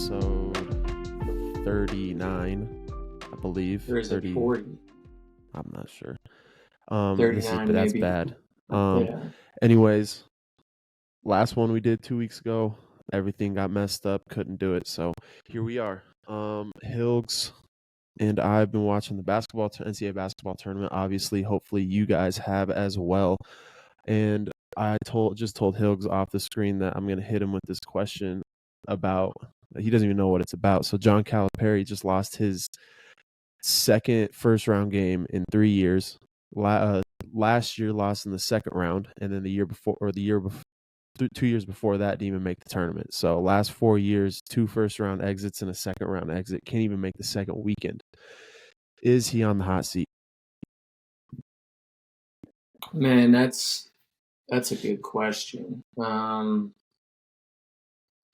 episode 39, I believe. Or is it 40? I'm not sure. 39 that's maybe. bad. Yeah. Anyways, last one we did 2 weeks ago, everything got messed up, couldn't do it. So here we are. Hilgs and I've been watching the NCAA basketball tournament. Obviously, hopefully you guys have as well. And I just told Hilgs off the screen that I'm going to hit him with this question about, he doesn't even know what it's about. So John Calipari just lost his second first-round game in 3 years. Last year lost in the second round, and then the year before, 2 years before that, didn't even make the tournament. So last 4 years, 2 first-round exits and a second-round exit. Can't even make the second weekend. Is he on the hot seat? Man, that's a good question.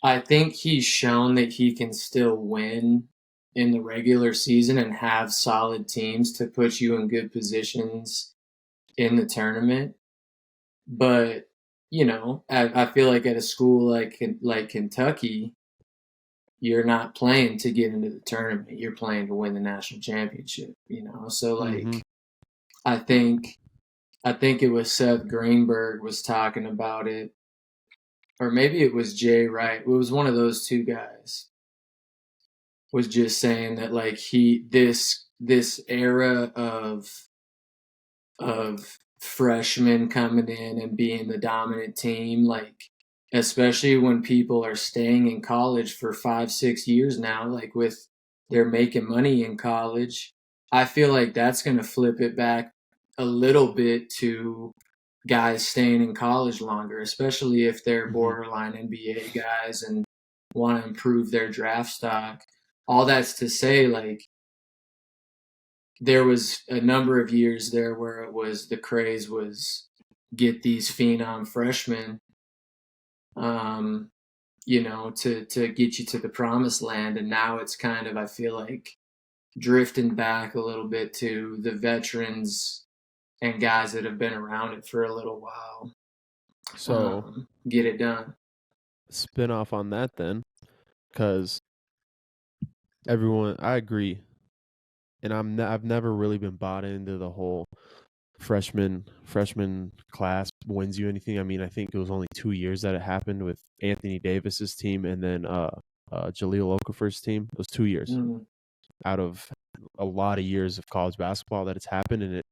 I think he's shown that he can still win in the regular season and have solid teams to put you in good positions in the tournament. But, I feel like at a school like Kentucky, you're not playing to get into the tournament. You're playing to win the national championship, So I think it was Seth Greenberg was talking about it, or maybe it was Jay Wright. It was one of those two guys. Was just saying that like this era of freshmen coming in and being the dominant team, like especially when people are staying in college for 5-6 years now, like they're making money in college. I feel like that's going to flip it back a little bit to guys staying in college longer, especially if they're borderline NBA guys and want to improve their draft stock. All that's to say, like, there was a number of years there where it was the craze was get these phenom freshmen, to get you to the promised land. And now it's kind of, I feel like, drifting back a little bit to the veterans and guys that have been around it for a little while. So get it done. Spin off on that then, because I agree, and I've never really been bought into the whole freshman class wins you anything. I mean, I think it was only 2 years that it happened with Anthony Davis's team and then Jahlil Okafor's team. It was 2 years out of a lot of years of college basketball that it's happened, and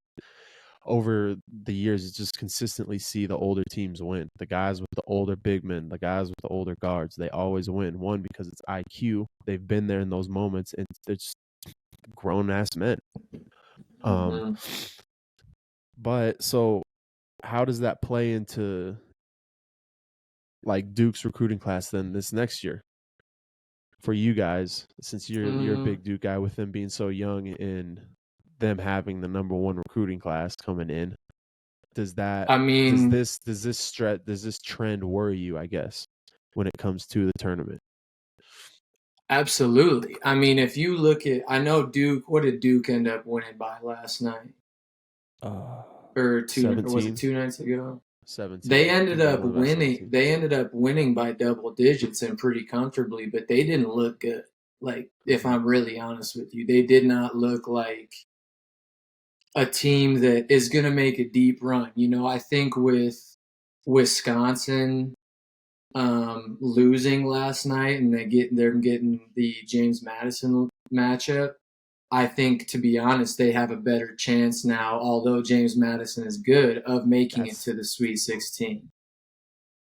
over the years, it's just consistently see the older teams win. The guys with the older big men, the guys with the older guards, they always win. One, because it's IQ. They've been there in those moments, and they're just grown-ass men. But so how does that play into like Duke's recruiting class then this next year for you guys, since you're a big Duke guy, with them being so young and them having the number one recruiting class coming in? Does this trend worry you, I guess, when it comes to the tournament? Absolutely. I mean, if you look at, I know Duke, what did Duke end up winning by last night? Or was it 2 nights ago? 17. They ended up winning. They ended up winning by double digits and pretty comfortably, but they didn't look good. Like, if I'm really honest with you, they did not look like a team that is going to make a deep run. I think with Wisconsin losing last night and they're getting the James Madison matchup, I think, to be honest, they have a better chance now, although James Madison is good, of making it to the Sweet 16.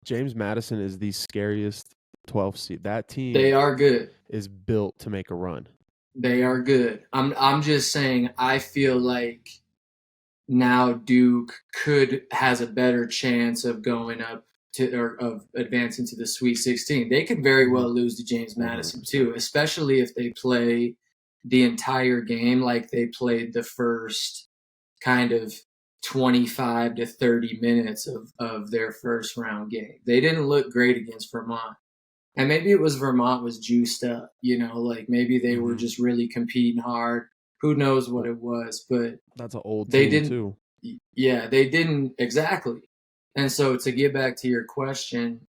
James Madison is the scariest 12 seed. That team, they are good, is built to make a run. They are good. I'm just saying, I feel like now Duke has a better chance of going up of advancing to the Sweet 16. They could very well lose to James Madison too, especially if they play the entire game like they played the first kind of 25 to 30 minutes of their first round game. They didn't look great against Vermont. And maybe it was Vermont was juiced up, like maybe they were just really competing hard. Who knows what it was, but that's an old team too. Yeah, they didn't exactly. And so to get back to your question,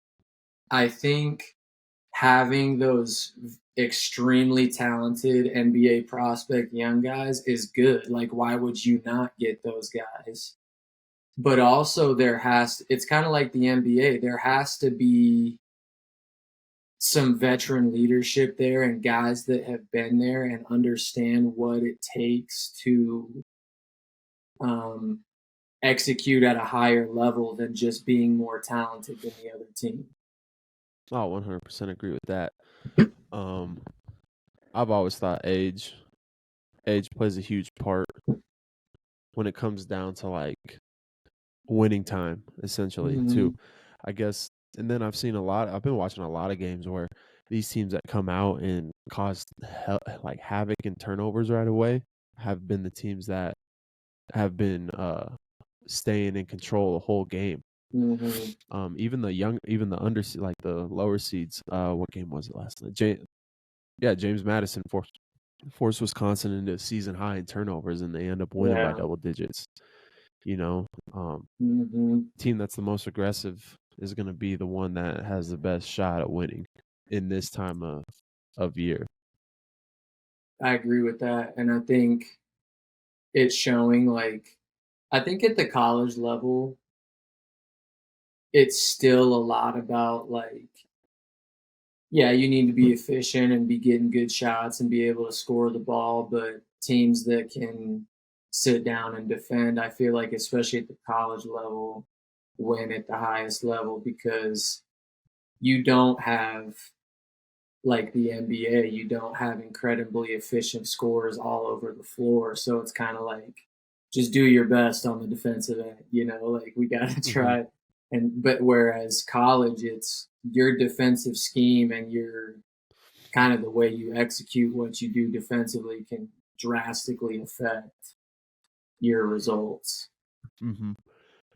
I think having those extremely talented NBA prospect young guys is good. Like, why would you not get those guys? But also, it's kind of like the NBA. There has to be some veteran leadership there and guys that have been there and understand what it takes to um, execute at a higher level than just being more talented than the other team. Oh, 100% agree with that. Um, I've always thought age plays a huge part when it comes down to like winning time, essentially, too. Mm-hmm. I guess, and then I've been watching a lot of games where these teams that come out and cause like havoc and turnovers right away have been the teams that have been staying in control the whole game. Mm-hmm. Even the under, like the lower seeds. What game was it last night? James Madison forced Wisconsin into a season high in turnovers, and they end up winning by Yeah. double digits. You know, Mm-hmm. team that's the most aggressive is going to be the one that has the best shot at winning in this time of year. I agree with that. And I think it's showing, like, I think at the college level, it's still a lot about, like, yeah, you need to be efficient and be getting good shots and be able to score the ball. But teams that can sit down and defend, I feel like, especially at the college level, win at the highest level because you don't have like the NBA, you don't have incredibly efficient scores all over the floor. So it's kind of like just do your best on the defensive end, like we got to Mm-hmm. try. But whereas college, it's your defensive scheme and your kind of the way you execute what you do defensively can drastically affect your results. Mm-hmm.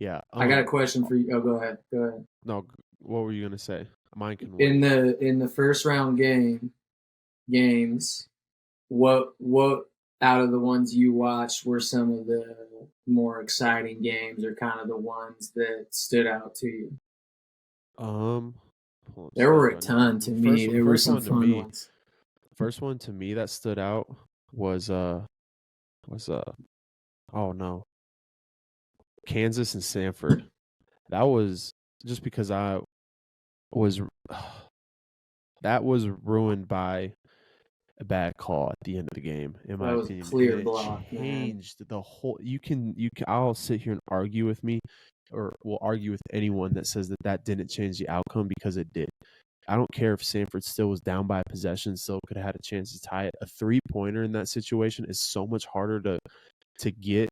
Yeah. I got a question for you. Oh, go ahead. Go ahead. No. What were you gonna say? Mine can In wait. the first round games, what out of the ones you watched were some of the more exciting games or kind of the ones that stood out to you? Pull up There were schedule a right now. ton to me. There were some fun ones. First one to me that stood out was was oh no, Kansas and Sanford. That was just because I was that was ruined by a bad call at the end of the game, in That my was a opinion, and clear it block, man. changed the whole. I'll sit here and argue with me, or will argue with anyone that says that didn't change the outcome because it did. I don't care if Sanford still was down by a possession, still could have had a chance to tie it. A 3-pointer in that situation is so much harder to get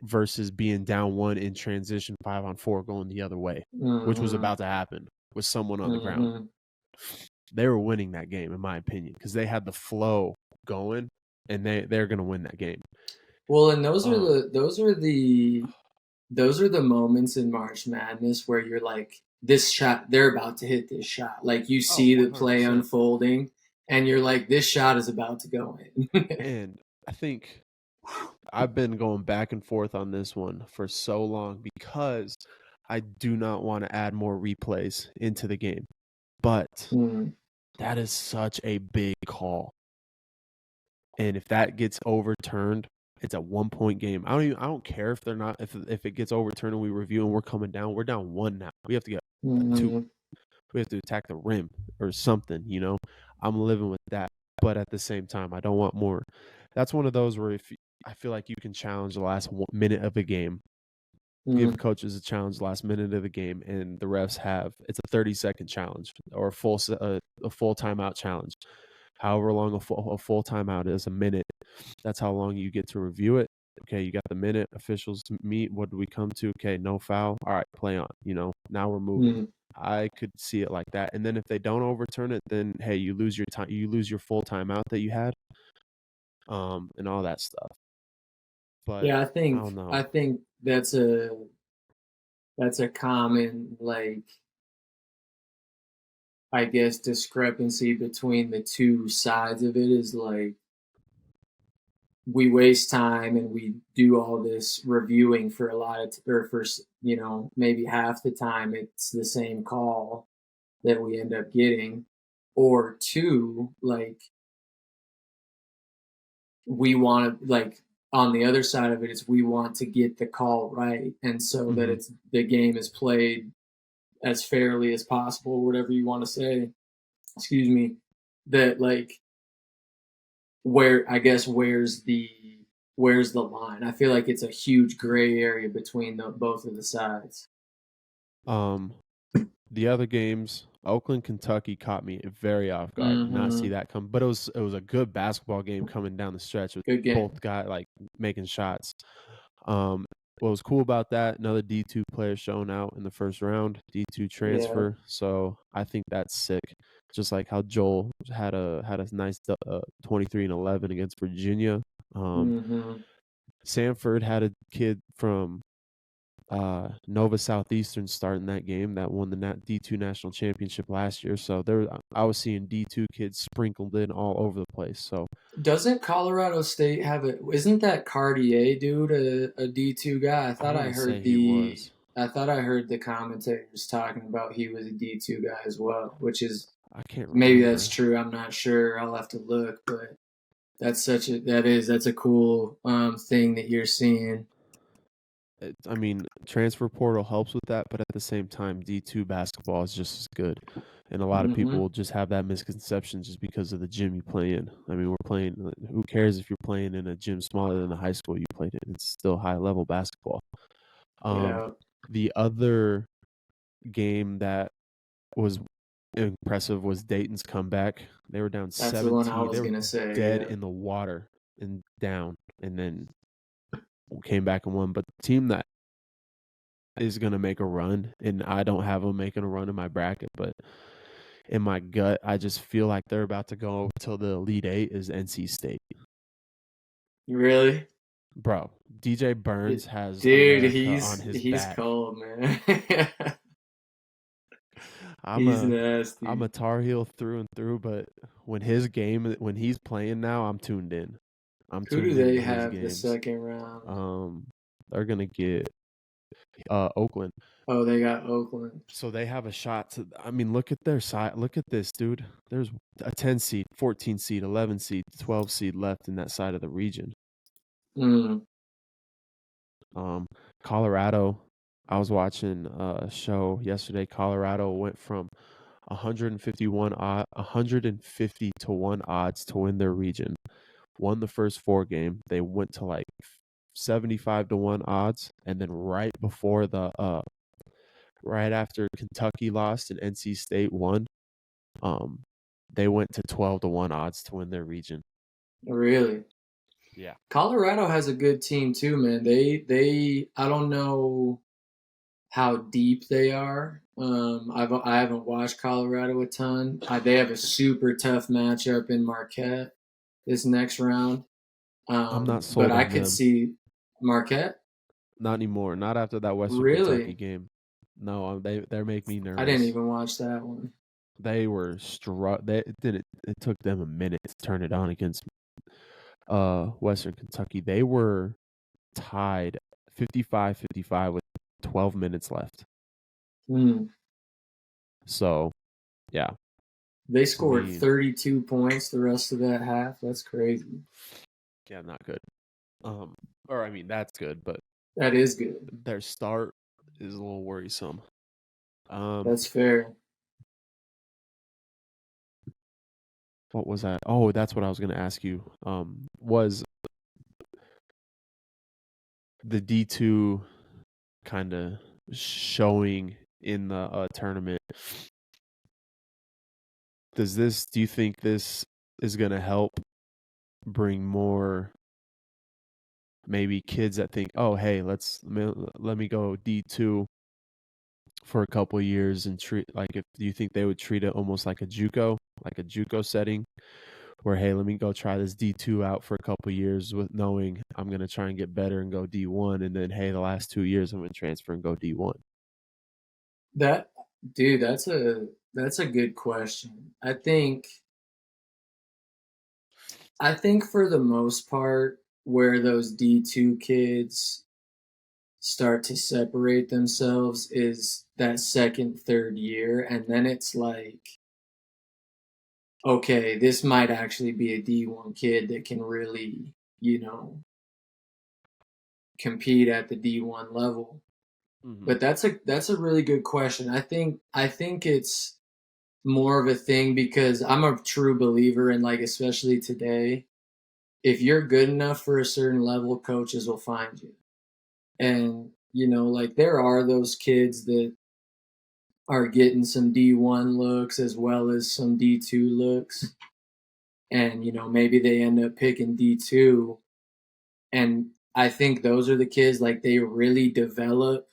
versus being down one in transition 5-on-4 going the other way, which was Mm-hmm. about to happen with someone on the ground. Mm-hmm. They were winning that game, in my opinion, because they had the flow going, and they're going to win that game. Well, and those are Um, the moments in March Madness where you're like, this shot, they're about to hit this shot. Like you oh, see the play 100%. unfolding, and you're like, this shot is about to go in. And I think I've been going back and forth on this one for so long because I do not want to add more replays into the game. But Mm, that is such a big call. And if that gets overturned, it's a 1-point game. I don't care if they're not if it gets overturned and we review and we're coming down. We're down one now. We have to get a 2. mm, We have to attack the rim or something. I'm living with that. But at the same time, I don't want more. That's one of those where if I feel like you can challenge the last minute of a game, give mm, coaches a challenge the last minute of the game, and the refs have it's a 30-second challenge or a full timeout challenge. However long a full timeout is, a minute. That's how long you get to review it. Okay, you got the minute. Officials meet. What do we come to? Okay, no foul. All right, play on. Now we're moving. mm. I could see it like that. And then if they don't overturn it, then hey, you lose your time. You lose your full timeout that you had, and all that stuff. But Yeah, I don't know. I think that's a common, like, I guess, discrepancy between the two sides of it is like we waste time and we do all this reviewing for a lot of or for maybe half the time it's the same call that we end up getting. or two, like we want to like on the other side of it is we want to get the call right, and so that Hmm. it's the game is played as fairly as possible, whatever you want to say. Excuse me. That like where I guess where's the line? I feel like it's a huge gray area between both of the sides. Um, the other games, Oakland, Kentucky caught me very off guard. Did not see Mm-hmm. that come, but it was a good basketball game coming down the stretch with Good game. both guys like making shots. Um, what was cool about that? Another D2 player showing out in the first round, D2 Yeah. transfer. So I think that's sick. Just like how Joel had a nice 23-11 against Virginia. Um, Mm-hmm. Sanford had a kid from Nova Southeastern starting that game that won the D2 national championship last year. So I was seeing D2 kids sprinkled in all over the place. So Doesn't Colorado State have a? Isn't that Cartier dude a D2 guy? I want to say he was. I thought I heard the commentators talking about he was a D2 guy as well, which is I can't maybe that's remember. true. I'm not sure. I'll have to look, but that's a cool thing that you're seeing. I mean, transfer portal helps with that, but at the same time, D2 basketball is just as good. And a lot of Mm-hmm. people just have that misconception just because of the gym you play in. I mean, we're playing, who cares if you're playing in a gym smaller than the high school you played in? It's still high level basketball. Um, Yeah, the other game that was impressive was Dayton's comeback. They were down that's the one I 17. They was were gonna say. dead Yeah, in the water and down, and then came back and won. But the team that is going to make a run, and I don't have them making a run in my bracket, but in my gut, I just feel like they're about to go till the Elite Eight is NC State. really, Bro, DJ Burns has dude, America on his he's back. cold, man. I'm He's a I'm a nasty. Tar Heel through and through, but when he's playing now, I'm tuned in. I'm Who do tuned they into his have the games. second round? Um, they're gonna get Oakland. Oh, they got Oakland. So they have a shot to. I mean, look at their side. Look at this, dude. There's a 10 seed, 14 seed, 11 seed, 12 seed left in that side of the region. Mm, Um, Colorado. I was watching a show yesterday. Colorado went from 150 to 1 odds to win their region. Won the first 4 game. They went to like 75 to 1 odds, and then right after Kentucky lost and NC State won, um, they went to 12 to 1 odds to win their region. really? Yeah. Colorado has a good team too, man. They I don't know how deep they are. I haven't watched Colorado a ton. They have a super tough matchup in Marquette this next round. I'm not But sold I on could them. see Marquette. Not anymore. Not after that Western Kentucky Really? game. No, they make me I didn't nervous. even watch that one. They were struck. They did it. It took them a minute to turn it on against Western Kentucky. They were tied 55-55 with 12 minutes left. Hmm. So, yeah, They I scored mean, 32 points the rest of that half. That's crazy. yeah, not good. Or I mean, that's good, but That is good. their start is a little worrisome. Um, That's fair. what was that? Oh, that's what I was going to ask you. Was the D2 kind of showing in the tournament? Do you think this is going to help bring more maybe kids that think, oh, hey, let me go D2 for a couple of years and treat like if do you think they would treat it almost like a JUCO setting where hey, let me go try this D2 out for a couple of years with knowing I'm going to try and get better and go D1 and then hey, the last 2 years I'm going to transfer and go D1. That dude, that's a good question. I think for the most part where those D2 kids start to separate themselves is that second, third year, and then it's like okay, this might actually be a D1 kid that can really, compete at the D1 level. Hmm. But that's a really good question. I think it's more of a thing because I'm a true believer in, like, especially today, if you're good enough for a certain level, coaches will find you. And like, there are those kids that are getting some D1 looks as well as some D2 looks, and maybe they end up picking D2. And I think those are the kids, like, they really develop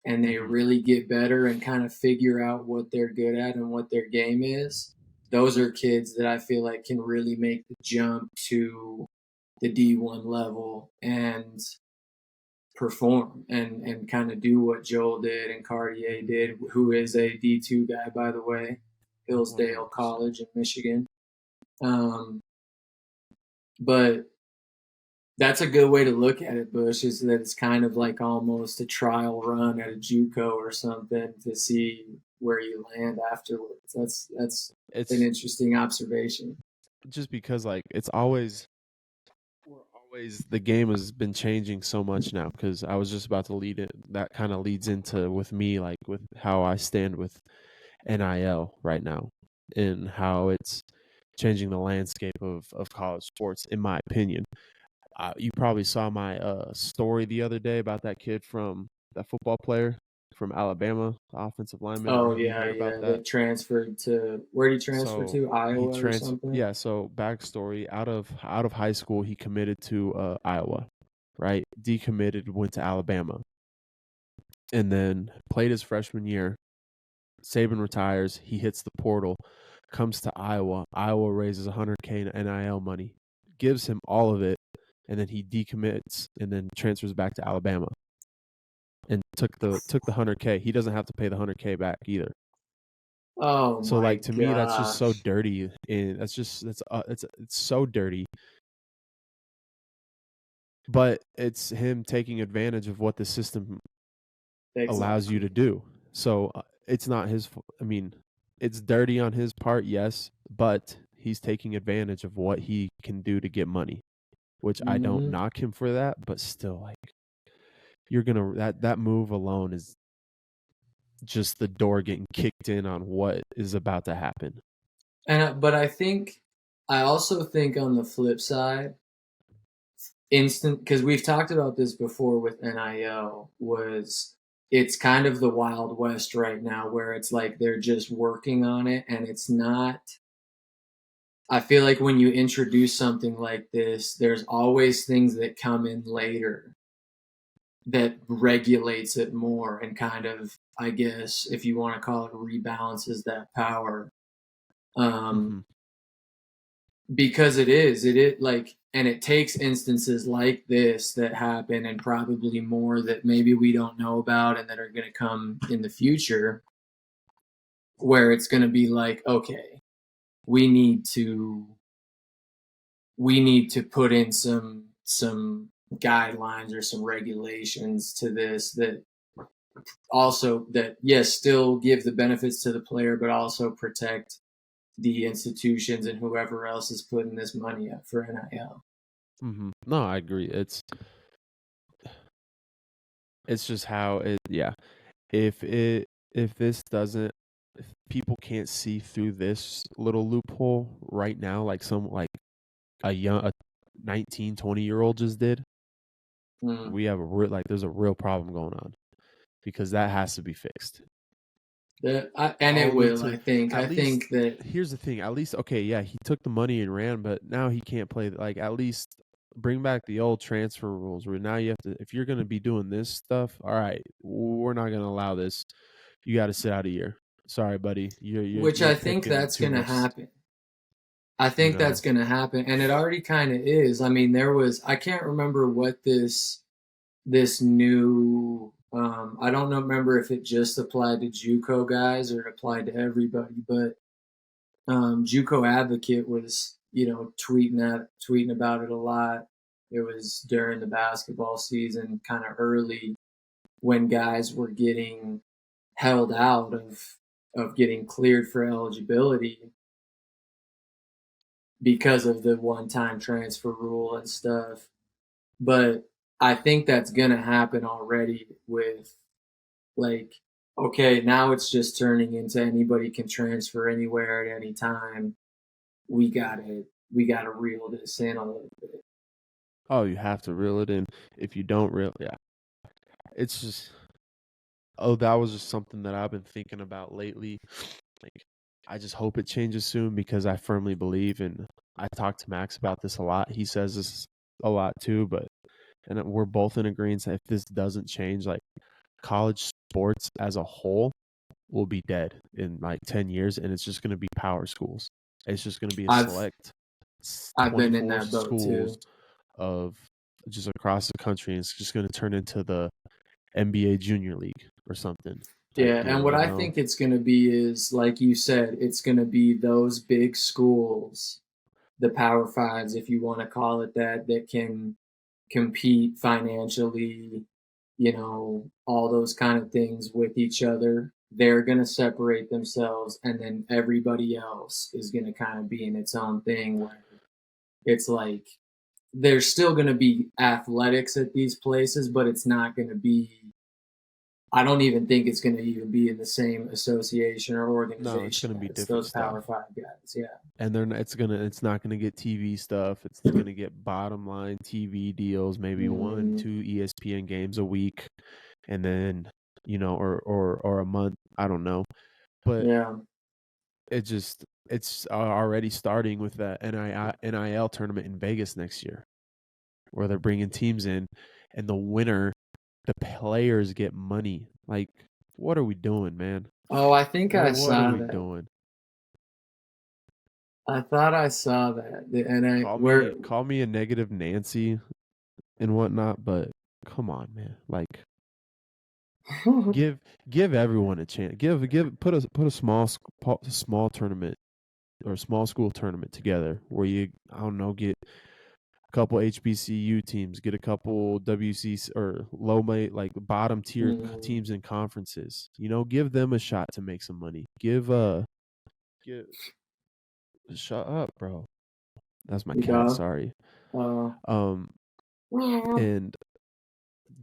and they Hmm. really get better and kind of figure out what they're good at and what their game is. Those are kids that I feel like can really make the jump to the D1 level and perform and kind of do what Joel did and Cartier did, who is a D2 guy, by the way, Hillsdale 100%. College in Michigan. Um, but that's a good way to look at it, Bush, is that it's kind of like almost a trial run at a JUCO or something to see where you land afterwards. That's an It's interesting observation. just because like we're always the game has been changing so much now because I was just about to lead it. That kind of leads into with me like with how I stand with NIL right now and how it's changing the landscape of college sports, in my opinion. You probably saw my story the other day about that kid from that football player from Alabama, the offensive lineman. Oh Have you yeah, heard about yeah. that? That transferred to, where did he transfer So to? Iowa or something? yeah, so backstory, out of high school he committed to Iowa, right? Decommitted, went to Alabama, and then played his freshman year. Saban retires, he hits the portal, comes to Iowa. Iowa raises 100K in NIL money, gives him all of it, and then he decommits and then transfers back to Alabama and took the 100K. He doesn't have to pay the 100K back either. Oh So my like to me that's just so gosh. dirty, and that's it's so dirty, but it's him taking advantage of what the system allows you Exactly. to do. So it's not his. I mean, it's dirty on his part, yes, but he's taking advantage of what he can do to get money, which I don't Hmm. knock him for that. But still, like you're gonna that move alone is just the door getting kicked in on what is about to happen. But I also think on the flip side, instant, because we've talked about this before with NIL, was it's kind of the Wild West right now where it's like they're just working on it and it's not. I feel like when you introduce something like this, there's always things that come in later that regulates it more and kind of, I guess, if you want to call it, rebalances that power. Um, Hmm. because it is like, and it takes instances like this that happen and probably more that maybe we don't know about and that are going to come in the future, where it's going to be like, okay, we need to we need to put in some guidelines or some regulations to this that also, that, yes, still give the benefits to the player but also protect the institutions and whoever else is putting this money up for NIL. Hmm. No, I agree. It's just how it. Yeah, if this doesn't, if people can't see through this little loophole right now, like a 19-20 year old just did, Mm. we have a real like there's a real problem going on because that has to be fixed. And it Only will. I to think. at I least think that here's the thing. At least okay, yeah, he took the money and ran, but now he can't play. Like at least bring back the old transfer rules where now you have to if you're going to be doing this stuff. All right, we're not going to allow this. You got to sit out a year. Sorry, buddy. which You're I think picking that's too going to much. happen. I You think that's know. going to happen, and it already kind of is. I mean, there was, I can't remember what this new. I don't know, remember if it just applied to JUCO guys or it applied to everybody, but JUCO Advocate was, tweeting about it a lot. It was during the basketball season, kind of early, when guys were getting held out of getting cleared for eligibility, because of the one-time transfer rule and stuff. But I think that's gonna happen already with like, okay, now it's just turning into anybody can transfer anywhere at any time. We gotta reel this in a little bit. Oh, you have to reel it in. If you don't reel, yeah, it's just. Oh, that was just something that I've been thinking about lately. Like, I just hope it changes soon because I firmly believe, and I talk to Max about this a lot. He says this a lot too, but and we're both in agreement that if this doesn't change, like college sports as a whole will be dead in like 10 years, and it's just going to be power schools. It's just going to be a I've select I've been in 24 that boat schools too. of just across the country, and it's just going to turn into the NBA Junior League or something type Yeah, and deal, what you I know? think it's gonna be is, like you said, it's gonna be those big schools, the Power Fives, if you want to call it that, that can compete financially, all those kind of things with each other. They're going to separate themselves, and then everybody else is going to kind of be in its own thing where it's like there's still going to be athletics at these places, but it's not going to be. I don't even think it's going to even be in the same association or No, it's organization going to be as different those stuff. Power Five guys. Yeah. And it's not gonna get TV stuff. It's gonna get bottom line TV deals, maybe one, Mm, two ESPN games a week, and then or a month. I don't know, but yeah. it's already starting with that NIL tournament in Vegas next year, where they're bringing teams in, and the winner, the players get money. Like, what are we doing, man? Oh, I think I What are saw we that. doing? I thought I saw that. And I Call where me call me a negative Nancy and whatnot, but come on, man. Like give give everyone a chance. Give put a small tournament or a small school tournament together where you I don't know get a couple HBCU teams, get a couple WC or low mate like bottom tier Mm, teams in conferences. Give them a shot to make some money. Give shut up, bro. That's my you cat. dog. Sorry. Uh, Um and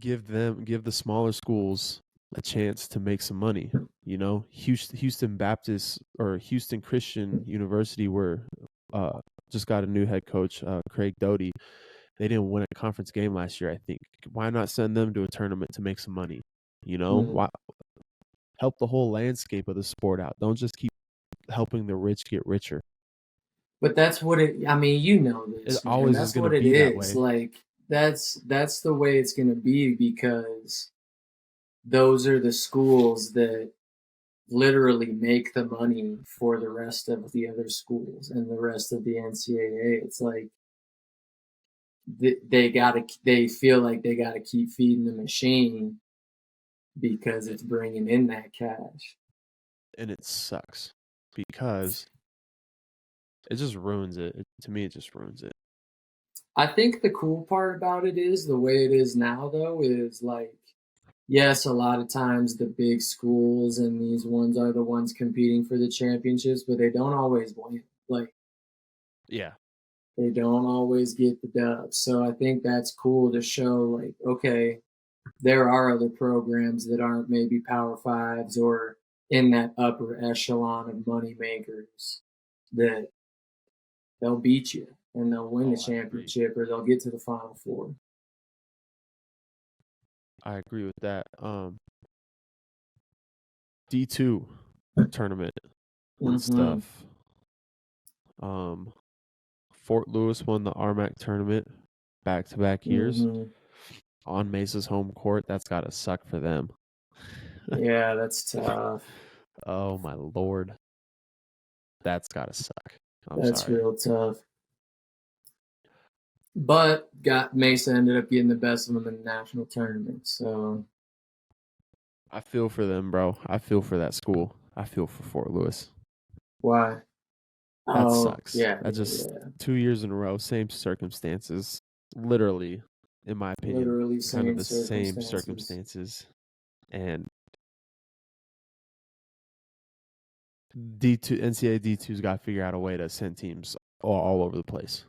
give the smaller schools a chance to make some money. Houston Baptist or Houston Christian University, where just got a new head coach, Craig Doty. They didn't win a conference game last year. I think why not send them to a tournament to make some money? mm. Why help the whole landscape of the sport out? Don't just keep helping the rich get richer. But that's what it. I mean, you know It this, man. always is That's going to what it be that is. way. Like that's the way it's gonna be because those are the schools that literally make the money for the rest of the other schools and the rest of the NCAA. It's like they feel like they gotta keep feeding the machine because it's bringing in that cash. And it sucks because it just ruins it. To me, it just ruins it. I think the cool part about it is the way it is now, though, is like, yes, a lot of times the big schools and these ones are the ones competing for the championships, but they don't always win. Like, Yeah. they don't always get the dubs. So I think that's cool to show, like, okay, there are other programs that aren't maybe Power Fives or in that upper echelon of money makers that they'll beat you and they'll win the Oh, I agree. championship or they'll get to the Final Four. I agree with that. D2 tournament and Mm-hmm. stuff. Fort Lewis won the RMAC tournament back to back years Mm-hmm. on Mesa's home court. That's gotta suck for them. Yeah, that's tough. Oh my lord. That's gotta suck. I'm That's sorry. real tough. But got Mesa ended up getting the best of them in the national tournament. So I feel for them, bro. I feel for that school. I feel for Fort Lewis. why? That Oh, sucks. yeah, That yeah, just yeah. 2 years in a row, same circumstances. Literally, in my opinion, Literally kind of same the same circumstances. circumstances. And D2 NCAA D2's got to figure out a way to send teams all over the place.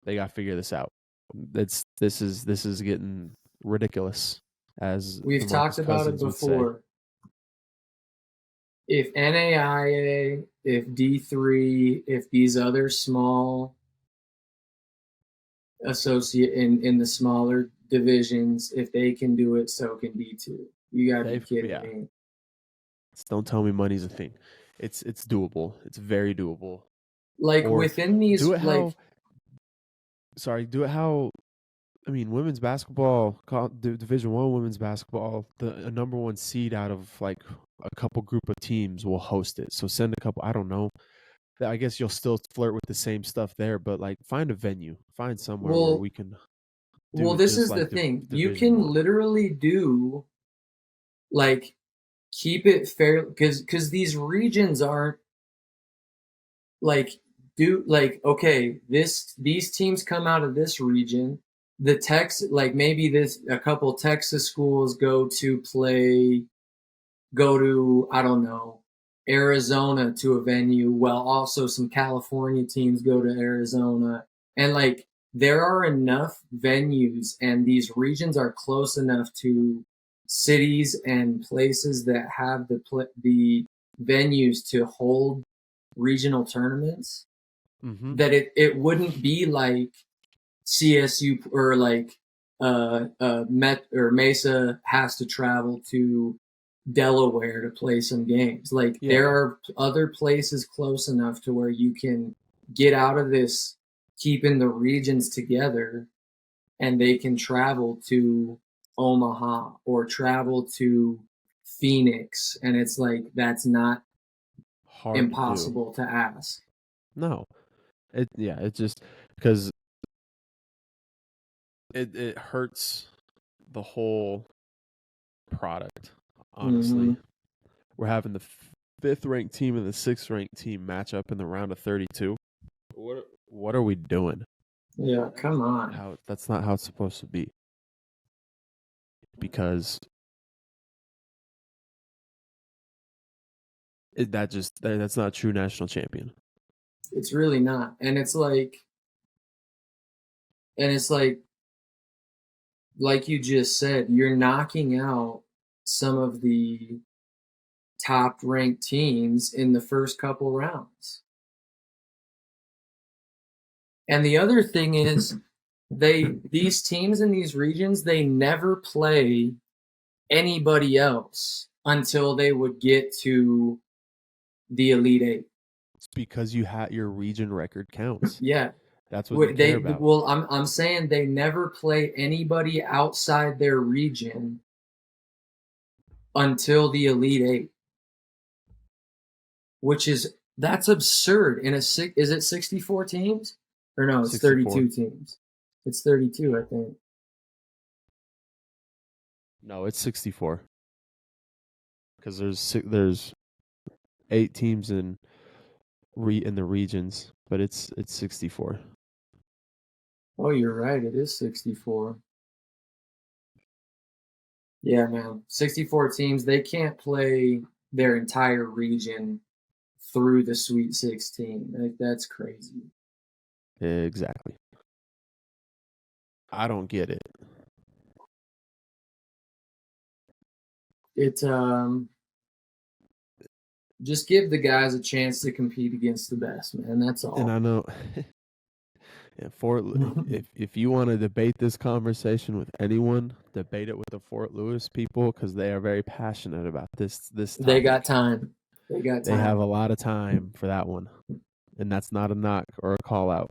They got to figure this out. This is getting ridiculous, as We've DeMarcus talked about it Cousins would say. before. If NAIA, if D3, if these other small associate in the smaller divisions, if they can do it, so can D2. You gotta be kidding me. Don't tell me money's a thing. It's doable. It's very doable. Like Or within these, do it how. like, Do it how. I mean, women's basketball, Division I women's basketball, a number one seed out of like a couple group of teams will host it. So send a couple. I don't know. I guess you'll still flirt with the same stuff there, but like find a venue, find somewhere where we can do well, it this just is the like thing. You Division can One. literally do like keep it fair because these regions aren't like okay, these teams come out of this region. The Tex like maybe this a couple Texas schools go to I don't know, Arizona to a venue, while also some California teams go to Arizona. And like there are enough venues and these regions are close enough to cities and places that have the venues to hold regional tournaments that it wouldn't be like CSU or like Met or Mesa has to travel to Delaware to play some games. Like there are other places close enough to where you can get out of this keeping the regions together and they can travel to Omaha or travel to Phoenix, and it's like that's not Hard impossible to ask. No, it's just because it hurts the whole product. Honestly, we're having the fifth ranked team and the sixth ranked team match up in the round of 32. What are we doing? Yeah, come on. That's not how it's supposed to be. Because that's not a true national champion. It's really not. And it's like you just said, you're knocking out some of the top ranked teams in the first couple rounds. And the other thing is these teams in these regions, they never play anybody else until they would get to the Elite Eight. It's because your region record counts. Yeah. That's what you care about. Well, I'm saying they never play anybody outside their region until the Elite Eight, that's absurd. Is it 64 teams or no? It's 64. 32 teams. It's 32, I think. No, it's 64 because there's 8 teams in the regions, but it's 64. Oh, you're right. It is 64. Yeah, man. 64 teams. They can't play their entire region through the Sweet 16. Like, that's crazy. Exactly. I don't get it. It's just give the guys a chance to compete against the best, man. That's all. And I know if you want to debate this conversation with anyone, debate it with the Fort Lewis people because they are very passionate about this topic. They got time. They have a lot of time for that one, and that's not a knock or a call out.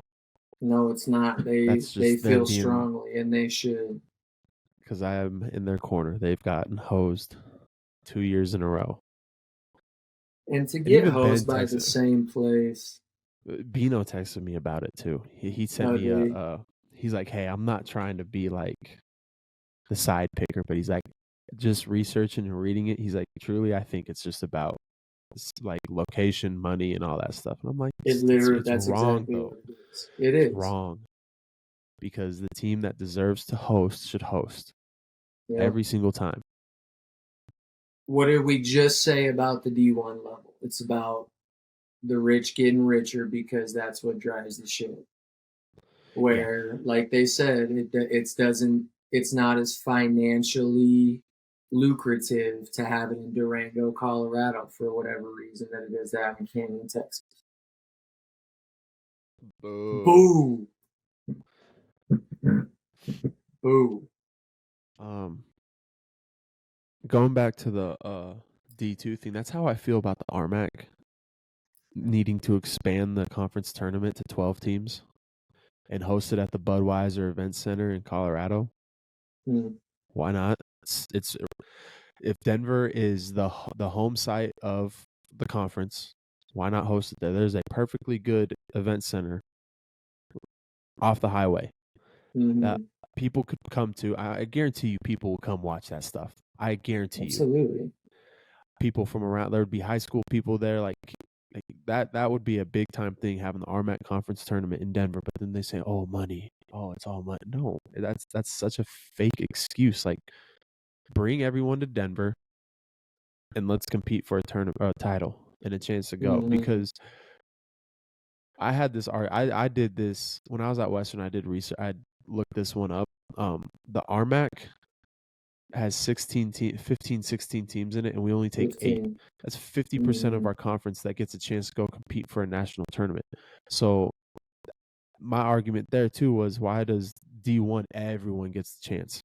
No, it's not. They feel strongly, and they should. Because I am in their corner. They've gotten hosed 2 years in a row. And to get hosed by the same place. Bino texted me about it too. He sent me he's like, hey, I'm not trying to be like the side picker, but he's like, just researching and reading it. He's like, truly, I think it's just about like location, money, and all that stuff. And I'm like, that's wrong, exactly though. It is wrong because the team that deserves to host should host every single time. What did we just say about the D1 level? It's about the rich getting richer because that's what drives the ship. Yeah. Where, like they said, it's not as financially lucrative to have it in Durango, Colorado, for whatever reason, than it is to have in Canyon, Texas. Boo. Boo! Boo! Um, Going back to the D2 thing, that's how I feel about the RMAC needing to expand the conference tournament to 12 teams and host it at the Budweiser Event Center in Colorado. Mm. Why not? It's if Denver is the home site of the conference, why not host it there? There's a perfectly good event center off the highway that Mm-hmm. people could come to. I guarantee you people will come watch that stuff. I guarantee you. Absolutely. People from around there would be high school people there like that would be a big time thing having the RMAC conference tournament in Denver, but then they say, "Oh, money. Oh, it's all money." No, that's such a fake excuse. Like bring everyone to Denver and let's compete for a title and a chance to go Mm-hmm. because I had this art. I did this when I was at Western. I did research. I looked this one up. The RMAC has 15, 16 teams in it, and we only take 8. 15. That's 50% of Mm-hmm. our conference that gets a chance to go compete for a national tournament. So my argument there too was why does D1 everyone gets the chance?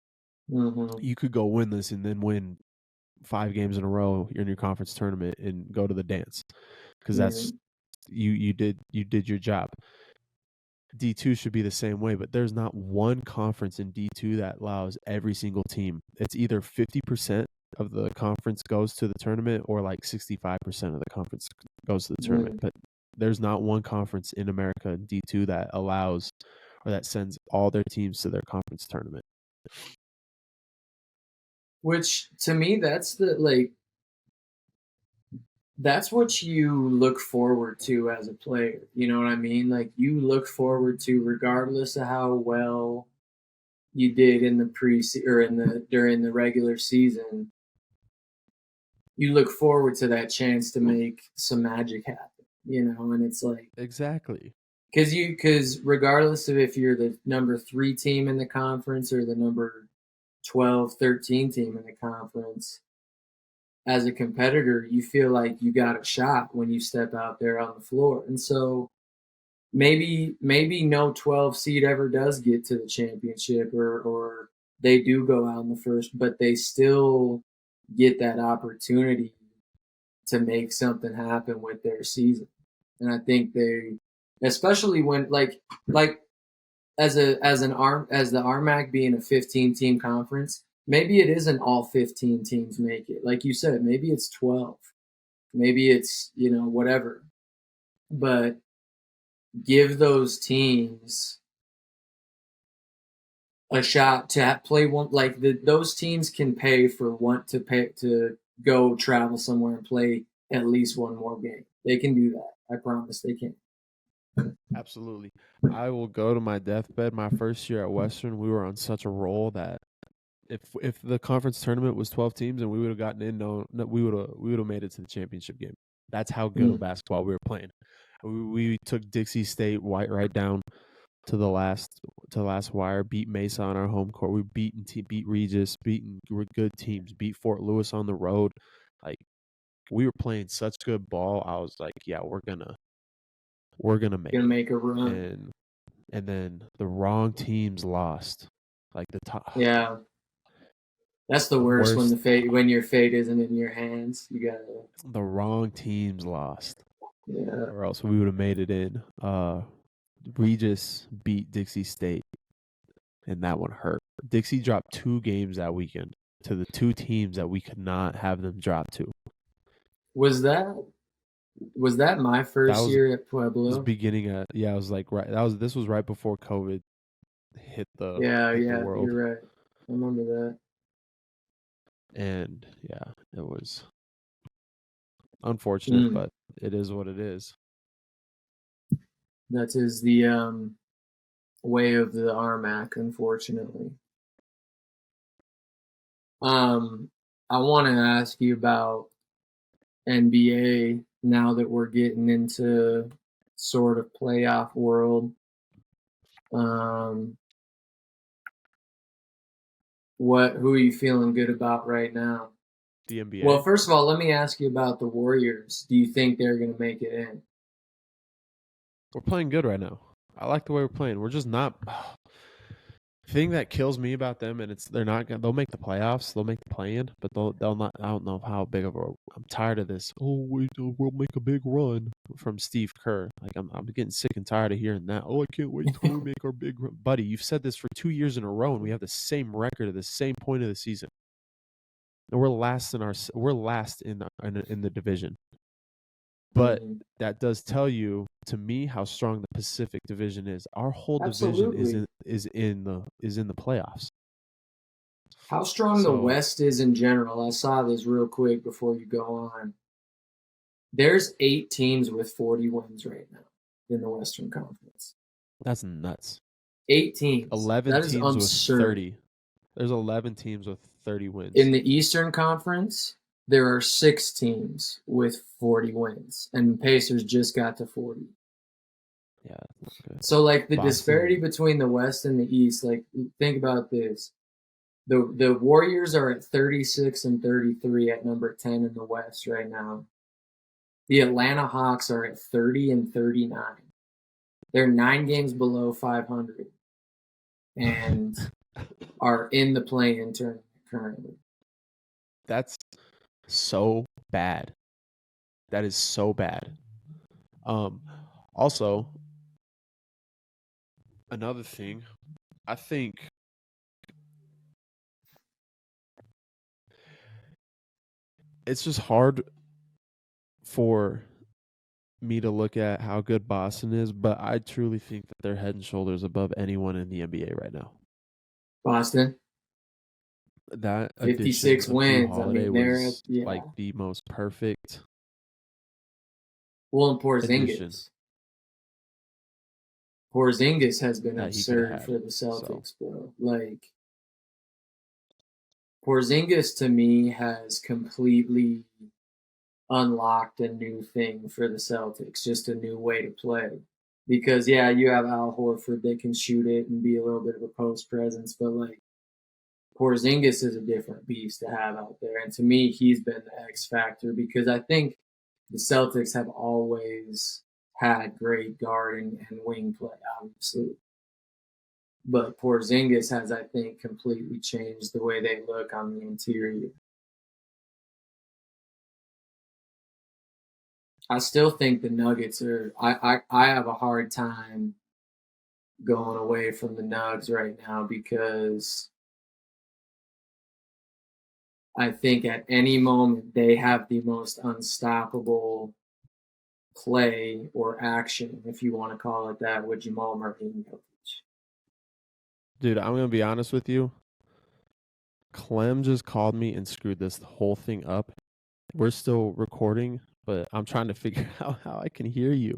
Mm-hmm. You could go winless and then win 5 games in a row in your conference tournament and go to the dance because that's Mm-hmm. you did your job. D2 should be the same way, but there's not one conference in D2 that allows every single team. It's either 50% of the conference goes to the tournament or like 65% of the conference goes to the tournament. Mm-hmm. But there's not one conference in America in D2 that allows or that sends all their teams to their conference tournament. Which to me, that's what you look forward to as a player. You know what I mean? Like you look forward to, regardless of how well you did in the or in the during the regular season, you look forward to that chance to make some magic happen. And it's like Exactly. because regardless of if you're the number 3 team in the conference or the number 12, 13 team in the conference, as a competitor, you feel like you got a shot when you step out there on the floor. And so maybe no 12 seed ever does get to the championship, or they do go out in the first, but they still get that opportunity to make something happen with their season. And I think especially when like as the RMAC being a 15 team conference, maybe it isn't all 15 teams make it. Like you said, maybe it's 12. Maybe it's, whatever. But give those teams a shot to play one, like those teams can pay for one to go travel somewhere and play at least one more game. They can do that. I promise they can. Absolutely. I will go to my deathbed. My first year at Western, we were on such a roll that if the conference tournament was 12 teams and we would have gotten in, no, we would have made it to the championship game. That's how good of Mm. basketball we were playing. We took Dixie State right down to the last wire. Beat Mesa on our home court. We beat Regis, beaten good teams. Beat Fort Lewis on the road. Like we were playing such good ball. I was like, yeah, we're gonna make Gonna it. make a run. And then the wrong teams lost. Like the top, Yeah, that's the the worst when worst, when your fate isn't in your hands. You gotta, the wrong teams lost, yeah. or else we would have made it in. Regis beat Dixie State, and that one hurt. Dixie dropped 2 games that weekend to the 2 teams that we could not have them drop to. Was that was that my That first was year at was Pueblo? beginning at yeah. I was like right. This was right before COVID Yeah, hit the yeah, world, you're right. I remember that. and yeah, it was unfortunate, Mm. but it is what it is. That is the way of the RMAC, unfortunately. I want to ask you about NBA now that we're getting into sort of playoff world. Who are you feeling good about right now? The NBA. Well, first of all, let me ask you about the Warriors. Do you think they're going to make it in? We're playing good right now. I like the way we're playing. We're just not. Thing that kills me about them, and they're not gonna. They'll make the playoffs. They'll make the play-in, but they'll not. I don't know how big of a. I'm tired of this. Oh, we'll make a big run from Steve Kerr. Like I'm getting sick and tired of hearing that. Oh, I can't wait till we make our big run, buddy. You've said this for 2 years in a row, and we have the same record at the same point of the season. And we're last in the division. But that does tell you, to me, how strong the Pacific Division is. Our whole division is in the playoffs. How strong the West is in general. I saw this real quick before you go on. There's 8 teams with 40 wins right now in the Western Conference. That's nuts. 8 teams. 11 that is teams absurd. with 30. There's 11 teams with 30 wins. In the Eastern Conference, there are 6 teams with 40 wins, and the Pacers just got to 40. Yeah. Okay. So, like, the disparity between the West and the East, like, think about this. The Warriors are at 36 and 33 at number 10 in the West right now. The Atlanta Hawks are at 30 and 39. They're 9 games below 500 and are in the play-in tournament currently. That's so bad. That is so bad. Also, another thing, I think it's just hard for me to look at how good Boston is, but I truly think that they're head and shoulders above anyone in the NBA right now. Boston? That 56 wins. Holiday was like the most perfect. Well, and Porzingis. Porzingis has been absurd for the Celtics, bro. Like, Porzingis to me has completely unlocked a new thing for the Celtics, just a new way to play. Because, yeah, you have Al Horford that can shoot it and be a little bit of a post presence, but, like, Porzingis is a different beast to have out there. And to me, he's been the X factor because I think the Celtics have always had great guard and wing play, obviously. But Porzingis has, I think, completely changed the way they look on the interior. I still think the Nuggets are. I have a hard time going away from the Nugs right now because I think at any moment they have the most unstoppable play or action, if you want to call it that, with Jamal Murray and Jokic. Dude, I'm gonna be honest with you. Clem just called me and screwed this whole thing up. We're still recording, but I'm trying to figure out how I can hear you.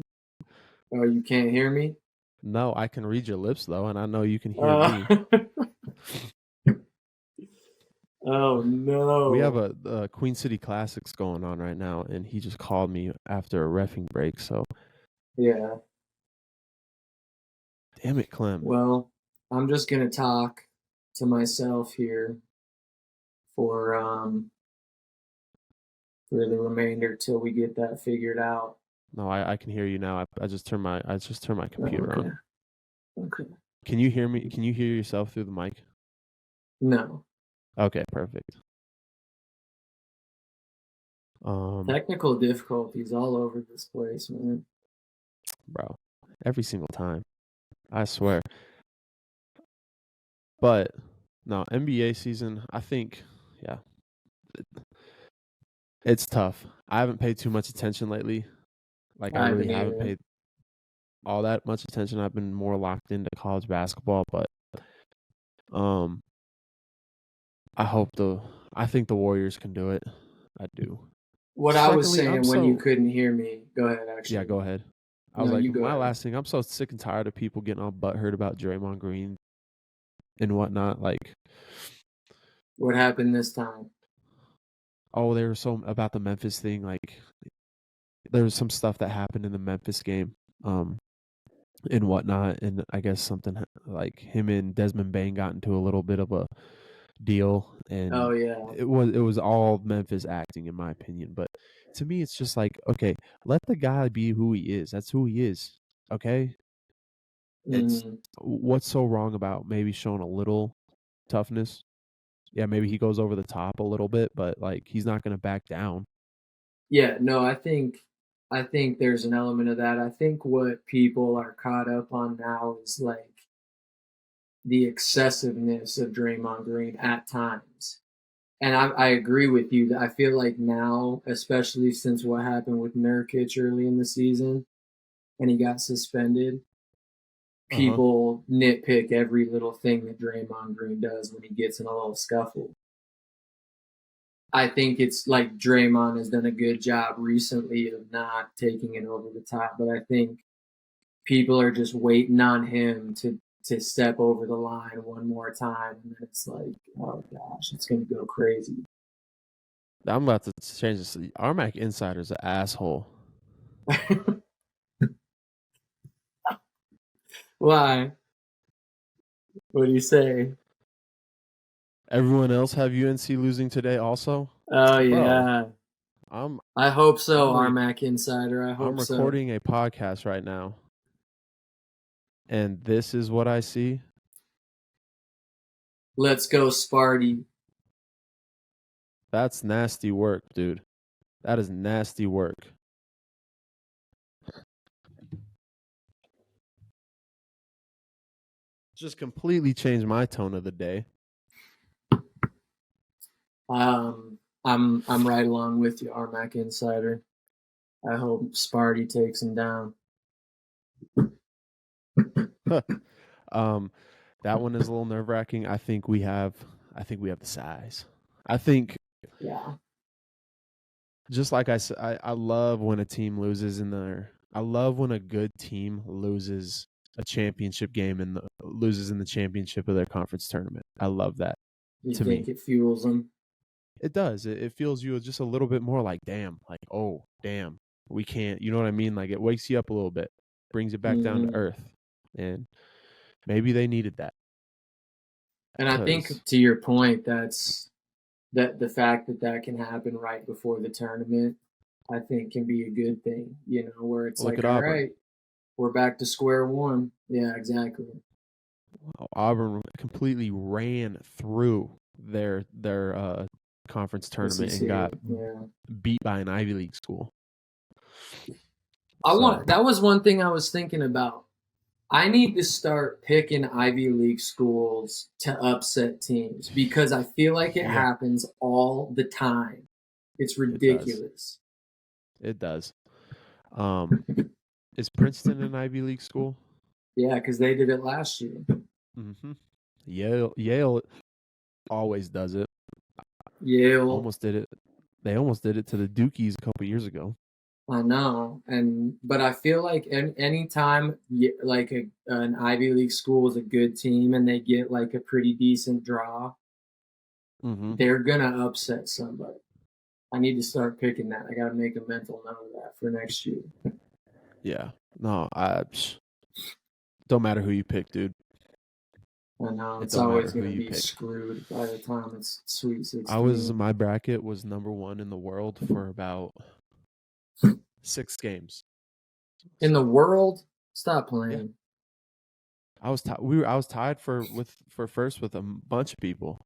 Oh, you can't hear me? No, I can read your lips though, and I know you can hear me. Oh no! We have a Queen City Classics going on right now, and he just called me after a reffing break. So yeah. Damn it, Clem. Well, I'm just gonna talk to myself here for the remainder till we get that figured out. No, I can hear you now. I just turned my computer on. Okay. Can you hear me? Can you hear yourself through the mic? No. Okay, perfect. Technical difficulties all over this place, man. Bro, every single time. I swear. But no, NBA season, I think, yeah. It's tough. I haven't paid too much attention lately. Like I really haven't paid all that much attention. I've been more locked into college basketball, but I think the Warriors can do it. I do. What I was saying when you couldn't hear me, go ahead, actually. Yeah, go ahead. I was like, my last thing, I'm so sick and tired of people getting all butthurt about Draymond Green and whatnot. Like, what happened this time? Oh, they were so about the Memphis thing. Like, there was some stuff that happened in the Memphis game, and whatnot, and I guess something like him and Desmond Bain got into a little bit of a deal, Oh and yeah. it was all Memphis acting, in my opinion. But to me, it's just like, okay, let the guy be who he is. That's who he is. Okay, it's Mm. what's so wrong about maybe showing a little toughness? Yeah, maybe he goes over the top a little bit, but like he's not going to back down. Yeah, no, I think there's an element of that. I think what people are caught up on now is like the excessiveness of Draymond Green at times. And I agree with you that I feel like now, especially since what happened with Nurkic early in the season and he got suspended, Uh huh. people nitpick every little thing that Draymond Green does when he gets in a little scuffle. I think it's like Draymond has done a good job recently of not taking it over the top, but I think people are just waiting on him to step over the line one more time, and then it's like, oh gosh, it's gonna go crazy. I'm about to change this. Armac Insider's an asshole. Why? What do you say? Everyone else have UNC losing today also? Oh Bro, yeah, I'm I hope so, I'm re- Armac Insider. I I'm hope so. recording a podcast right now, and this is what I see. Let's go, Sparty. That's nasty work, dude. That is nasty work. Just completely changed my tone of the day. I'm right along with you, Armac Insider. I hope Sparty takes him down. um, that one is a little nerve wracking. I think we have the size. I think Yeah, just like I said, I love when a team loses in their. I love when a good team loses a championship game and loses in the championship of their conference tournament. I love that. you To me, think it fuels him? it does. It feels you just a little bit more like, damn, like, oh, damn, we can't. You know what I mean? Like it wakes you up a little bit, brings you back down to Hmm. earth, and maybe they needed that And I because think to your point, that the fact that that can happen right before the tournament, I think can be a good thing. You know, where it's look like, at all Auburn. right, we're back to square one. Yeah, exactly. Auburn completely ran through their conference tournament and ACC. got Yeah. beat by an Ivy League school. I So want that was one thing I was thinking about. I need to start picking Ivy League schools to upset teams because I feel like it yeah, happens all the time. It's it does. ridiculous. It does. Um, is Princeton an Ivy League school? Yeah, because they did it last year. Mm-hmm. Yale always does it. Yale, Almost did it. They almost did it to the Dukies a couple years ago. I know, and but I feel like anytime like an Ivy League school is a good team and they get like a pretty decent draw, Mm-hmm. they're gonna upset somebody. I need to start picking that. I gotta make a mental note of that for next year. Yeah. No, don't matter who you pick, dude. I know It it's don't matter always who gonna you be pick. screwed by the time it's Sweet I was 16 my bracket was number one in the world for about 6 games. in the So world. Stop yeah, playing I was tied for first with a bunch of people.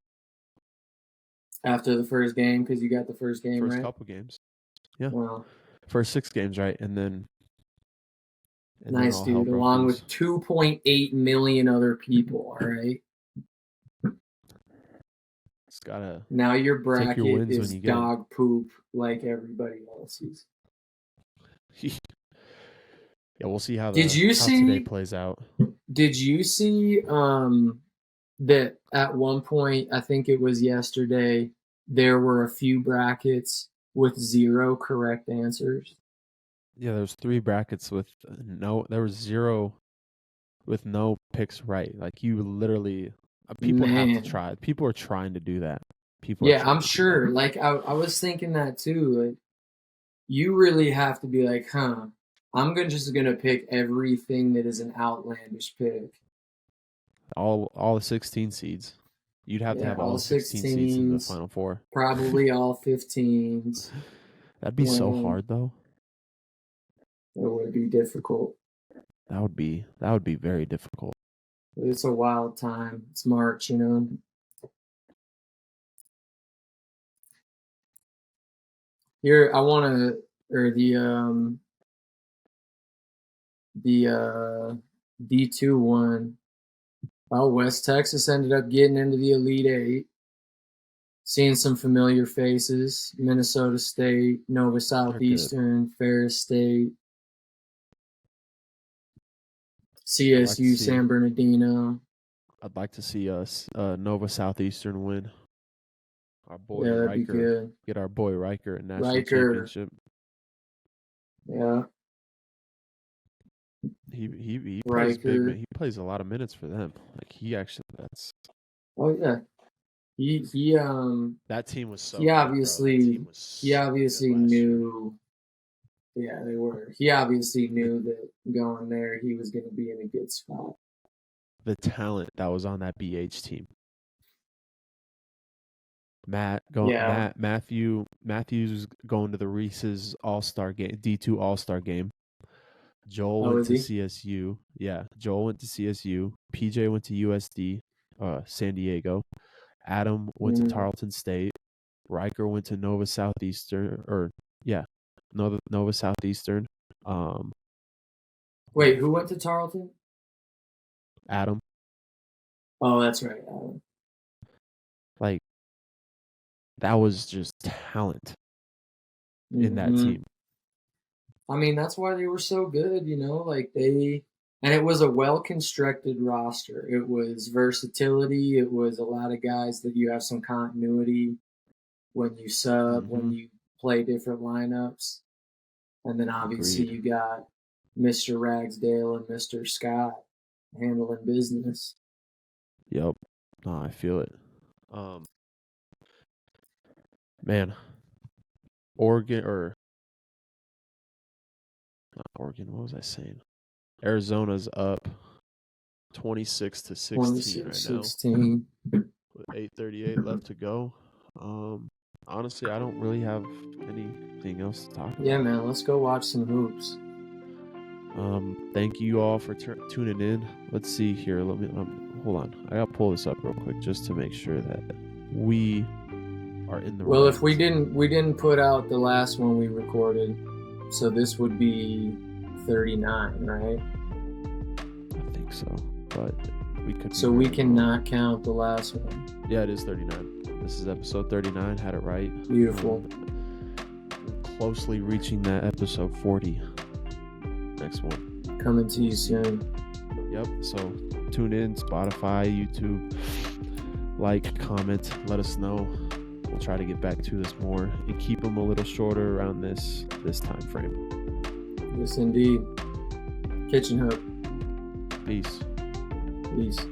after the first game because you got the first game First right. couple games. Yeah. Well, First 6 games right, and then nice all hell dude. broke Along loose. with 2.8 million other people. All right. Just gotta Now your take your bracket wins when is you get them. dog poop like everybody else's. Yeah, we'll see how Did the you how today see? plays out. Did you see that at one point, I think it was yesterday, there were a few brackets with zero correct answers? Yeah, there's 3 brackets with no. There was 0 with no picks right. Like you literally, people have to Man. try. People are trying to do that. People are Yeah, I'm trying to do that. sure. Like I was thinking that too. you really have to be like, just gonna pick everything that is an outlandish pick. All the 16 seeds. You'd have to Yeah, have all all 16 seeds in the 16s, Final Four. probably all 15s. That'd be so hard, though. It would be difficult. That would be very difficult. It's a wild time. It's March, you know. Here, I want to, or the D2 one. Well, West Texas ended up getting into the Elite Eight. Seeing some familiar faces: Minnesota State, Nova Southeastern, Ferris State, CSU, San Bernardino. I'd like to see us Nova Southeastern win. Our boy Yeah, that'd be Riker, good. get our boy Riker a national championship. Yeah. He plays big. He plays a lot of minutes for them. Like that's. Oh yeah. He that team was so. He obviously knew. Yeah, they were. He obviously knew that going there, he was going to be in a good spot. The talent that was on that BH team. Matthews going to the Reese's All-Star game, D2 All-Star game. Joel went to CSU. Yeah, Joel went to CSU. PJ went to USD, San Diego. Adam went to Tarleton State. Riker went to Nova Southeastern, Nova Southeastern. Wait, who went to Tarleton? Adam. Oh, that's right, Adam. Like, that was just talent in that team. I mean, that's why they were so good, you know, and it was a well-constructed roster. It was versatility. It was a lot of guys that you have some continuity when you sub, when you play different lineups. And then obviously you got Mr. Ragsdale and Mr. Scott handling business. Yep. No, I feel it. Man, Oregon, not Oregon, what was I saying? Arizona's up 26-16 right now. 16. With 8:38 left to go. Honestly, I don't really have anything else to talk about. Yeah, man, let's go watch some hoops. Thank you all for tuning in. Let's see here. Let me hold on. I gotta pull this up real quick just to make sure that we are in the. Well, if we didn't put out the last one we recorded, so this would be 39, right? I think so, but we could. So we cannot count the last one. Yeah, it is 39. This is episode 39. Had it right. Beautiful. Closely reaching that episode 40. Next one. Coming to you soon. Yep. So tune in, Spotify, YouTube. Like, comment, let us know. We'll try to get back to this more and keep them a little shorter around this time frame. Yes, indeed. Kitchen Hook. Peace. Peace.